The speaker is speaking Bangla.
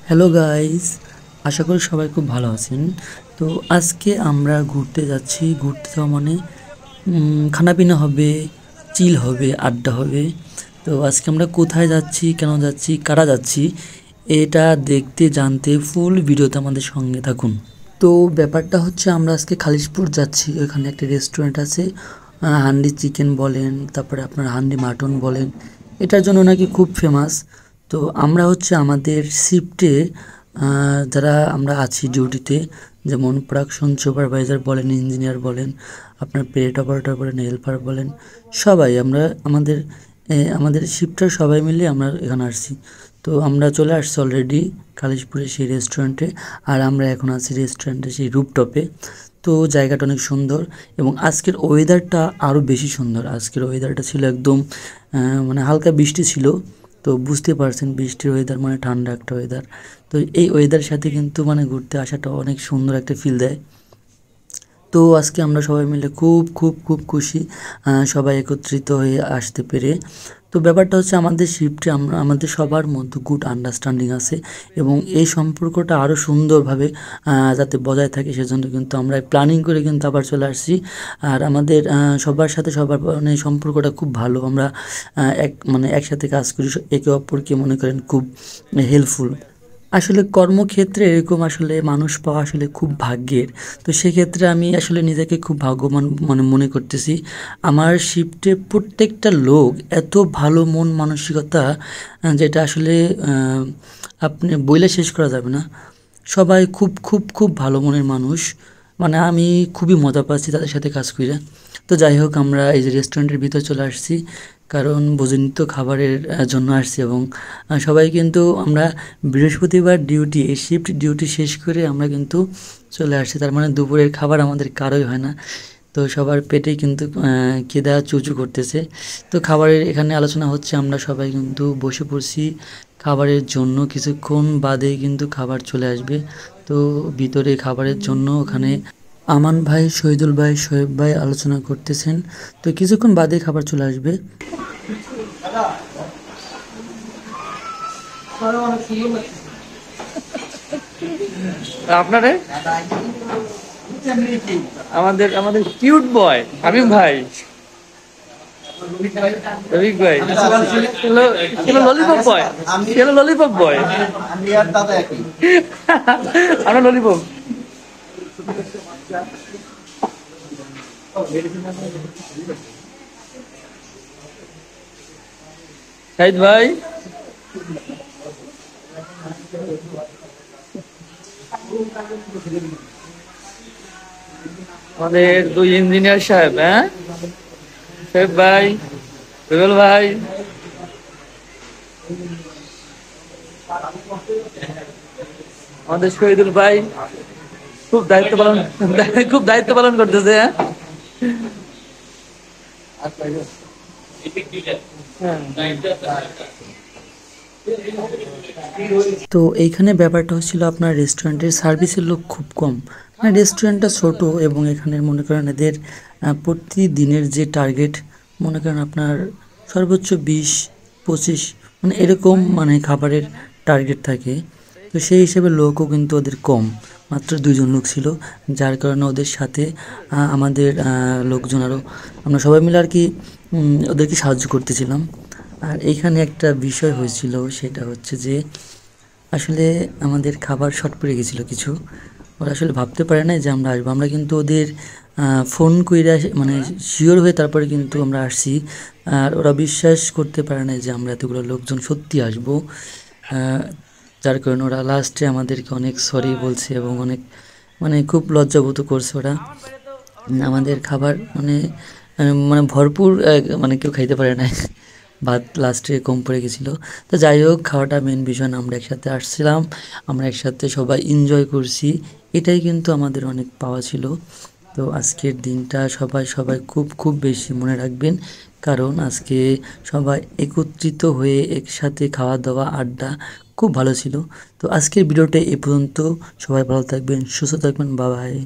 হ্যালো গাইস, আশা করি সবাই খুব ভালো আছেন। তো আজকে আমরা ঘুরতে যাচ্ছি। ঘুরতে যাওয়া মানে খানাপিনা হবে, চিল হবে, আড্ডা হবে। তো আজকে আমরা কোথায় যাচ্ছি, কেন যাচ্ছি, কারা যাচ্ছি, এটা দেখতে জানতে ফুল ভিডিওতে আমাদের সঙ্গে থাকুন। তো ব্যাপারটা হচ্ছে আমরা আজকে খালিশপুর যাচ্ছি। ওইখানে একটা রেস্টুরেন্ট আছে, হান্ডি চিকেন বলেন, তারপরে আপনার হান্ডি মাটন বলেন, এটার জন্য নাকি খুব ফেমাস। তো আমরা হচ্ছে আমাদের শিফটে যারা আমরা আছি ডিউটিতে, যেমন প্রোডাকশন সুপারভাইজার বলেন, ইঞ্জিনিয়ার বলেন, আপনার পেরেট অপারেটর বলেন, হেল্পার বলেন, সবাই আমরা আমাদের শিফটার সবাই মিলে আমরা এখানে আসছি। তো আমরা চলে আসছি অলরেডি কালিশপুরের সেই রেস্টুরেন্টে। আর আমরা এখন আছি রেস্টুরেন্টে সেই রুপটপে। তো জায়গাটা অনেক সুন্দর এবং আজকের ওয়েদারটা আরও বেশি সুন্দর। আজকের ওয়েদারটা ছিল একদম মানে হালকা বৃষ্টি ছিল। তো বুঝতে পারছেন বৃষ্টির ওয়েদার মানে ঠান্ডা একটা ওয়েদার। তো এই ওয়েদারের সাথে কিন্তু মানে ঘুরতে আসাটা অনেক সুন্দর একটা ফিল দেয়। তো আজকে আমরা সবাই মিলে খুব খুব খুব খুশি, সবাই একত্রিত হয়ে আসতে পেরে। তো ব্যাপারটা হচ্ছে আমাদের শিফটে আমরা আমাদের সবার মধ্যে গুড আন্ডারস্ট্যান্ডিং আছে এবং এই সম্পর্কটা আরও সুন্দরভাবে যাতে বজায় থাকে সেজন্য কিন্তু আমরা প্ল্যানিং করে কিন্তু আবার চলে আসছি। আর আমাদের সবার সাথে সবার মানে সম্পর্কটা খুব ভালো। আমরা একসাথে কাজ করি, একে অপরকে মনে করেন খুব হেল্পফুল। আসলে কর্মক্ষেত্রে এরকম আসলে মানুষ পাওয়া আসলে খুব ভাগ্যের। তো সেক্ষেত্রে আমি আসলে নিজেকে খুব ভাগ্যবান মানে মনে করতেছি। আমার শিফটে প্রত্যেকটা লোক এত ভালো মন মানসিকতা, যেটা আসলে আপনি বইলে শেষ করা যাবে না। সবাই খুব খুব খুব ভালো মনের মানুষ। মানে আমি খুবই মজা পাচ্ছি তাদের সাথে কাজ করে। তো যাই হোক, আমরা এই যে রেস্টুরেন্টের ভিতর চলে আসছি, কারণ বোঝেনই তো খাবারের জন্য আসছি। এবং সবাই কিন্তু আমরা বৃহস্পতিবার ডিউটি, এই শিফট ডিউটি শেষ করে আমরা কিন্তু চলে আসছি। তার মানে দুপুরের খাবার আমাদের কারোই হয় না। তো সবার পেটেই কিন্তু খিদা চুচু করতেছে। তো খাবারের এখানে আলোচনা হচ্ছে, আমরা সবাই কিন্তু বসে পড়ছি খাবারের জন্য। কিছুক্ষণ বাদেই কিন্তু খাবার চলে আসবে। তো ভিতরে খাবারের জন্য ওখানে আমান ভাই, শহীদুল ভাই, শোয়েব ভাই আলোচনা করতেছেন। তো কিছুক্ষণ বাদে খাবার চলে আসবে। আপনারে আমাদের আমাদের কিউট বয় হাবিব ভাই, রবিক ভাই ললিপপ বয়, ললিপপ বয়, আমরা ললিপপ। শাহিদ ভাই, আমাদের দুই ইঞ্জিনিয়ার সাহেব, হ্যাঁ সাহেব ভাই, রুবেল ভাই, আমাদের শহীদুল ভাই খুব দায়িত্ব পালন করতেছে। হ্যাঁ, তো এইখানে ব্যাপারটা হচ্ছিল আপনার রেস্টুরেন্টের সার্ভিসের লোক খুব কম। মানে রেস্টুরেন্টটা ছোট এবং এখানের মনে করেন এদের প্রতিদিনের যে টার্গেট, মনে করেন আপনার সর্বোচ্চ 20-25 মানে এরকম মানে খাবারের টার্গেট থাকে। তো সেই হিসেবে লোকও কিন্তু ওদের কম, মাত্র 2জন লোক ছিল। যার কারণে ওদের সাথে আমাদের লোকজন আরও, আমরা সবাই মিলে আর কি ওদেরকে সাহায্য করতেছিলাম। আর এইখানে একটা বিষয় হয়েছিল, সেটা হচ্ছে যে আসলে আমাদের খাবার শর্ট পড়ে গেছিলো কিছু। ওরা আসলে ভাবতে পারে না যে আমরা আসবো। আমরা কিন্তু ওদের ফোন কইরা মানে শিওর হয়ে তারপরে কিন্তু আমরা আসছি। আর ওরা বিশ্বাস করতে পারে না যে আমরা এতগুলো লোকজন সত্যি আসবো। যার কারণে ওরা লাস্টে আমাদেরকে অনেক সরি বলছে এবং অনেক মানে খুব লজ্জাবোধ করছে ওরা। আমাদের খাবার মানে ভরপুর, মানে কেউ খাইতে পারে না। ভাত লাস্টে কম পড়ে গেছিলো। তো যাই হোক, খাওয়াটা মেন বিষয় না, আমরা একসাথে আসছিলাম, আমরা একসাথে সবাই এনজয় করছি, এটাই কিন্তু আমাদের অনেক পাওয়া ছিল। তো আজকের দিনটা সবাই সবাই খুব খুব বেশি মনে রাখবেন, কারণ আজকে সবাই একত্রিত হয়ে একসাথে খাওয়া দাওয়া আড্ডা খুব ভালো ছিল। তো আজকের ভিডিওটা এ পর্যন্ত। সবাই ভালো থাকবেন, সুস্থ থাকবেন, বাই বাই।